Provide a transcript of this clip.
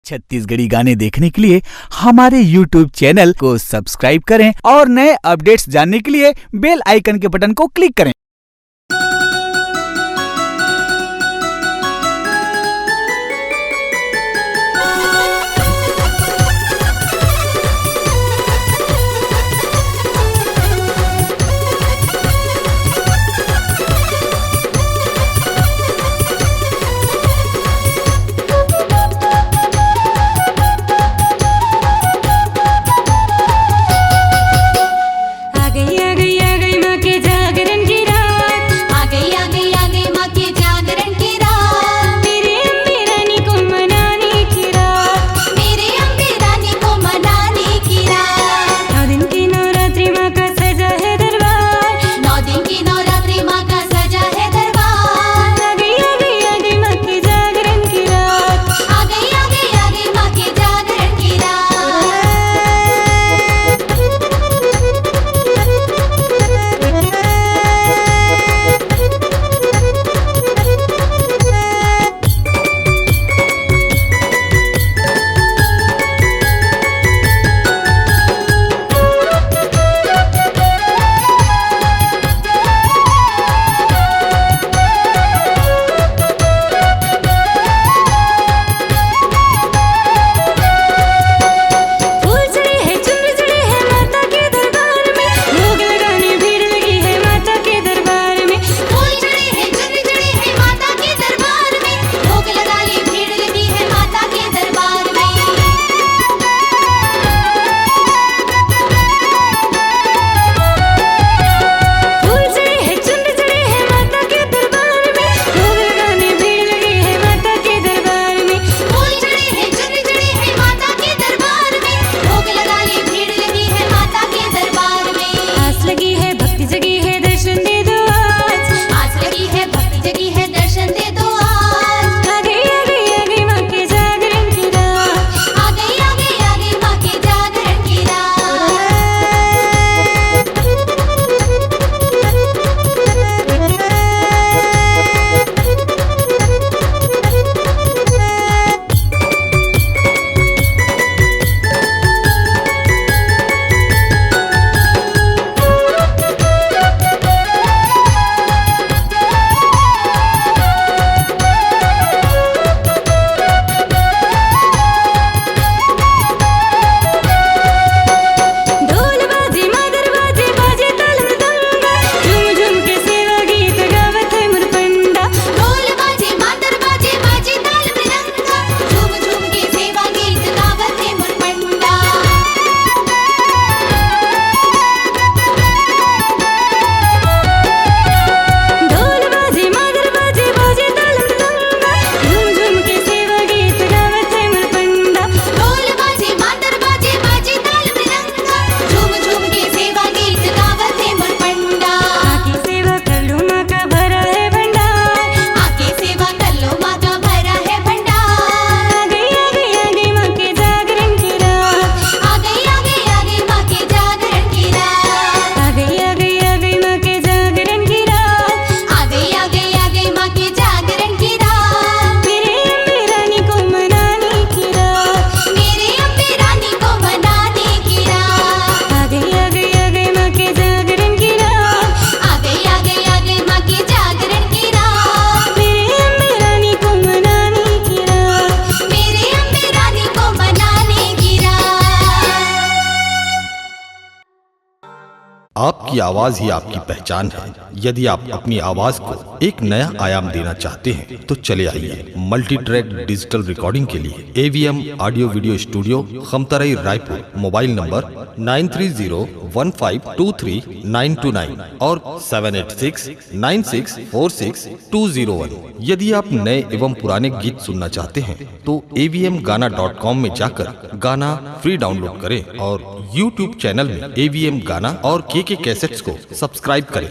छत्तीसगढ़ी गाने देखने के लिए हमारे YouTube चैनल को सब्सक्राइब करें और नए अपडेट्स जानने के लिए बेल आइकन के बटन को क्लिक करें। आपकी आवाज ही आपकी पहचान है। यदि आप अपनी आवाज को एक नया आयाम देना चाहते हैं तो चले आइए मल्टी ट्रैक डिजिटल रिकॉर्डिंग के लिए AVM audio video studio, Khamtarai, Raipur. Mobile number 9301523929 और 7869646201। यदि आप नए एवं पुराने गीत सुनना चाहते हैं तो avmgana.com में जाकर गाना फ्री डाउनलोड करें और YouTube चैनल में AVM गाना और KK कैसेट्स को सब्सक्राइब करें।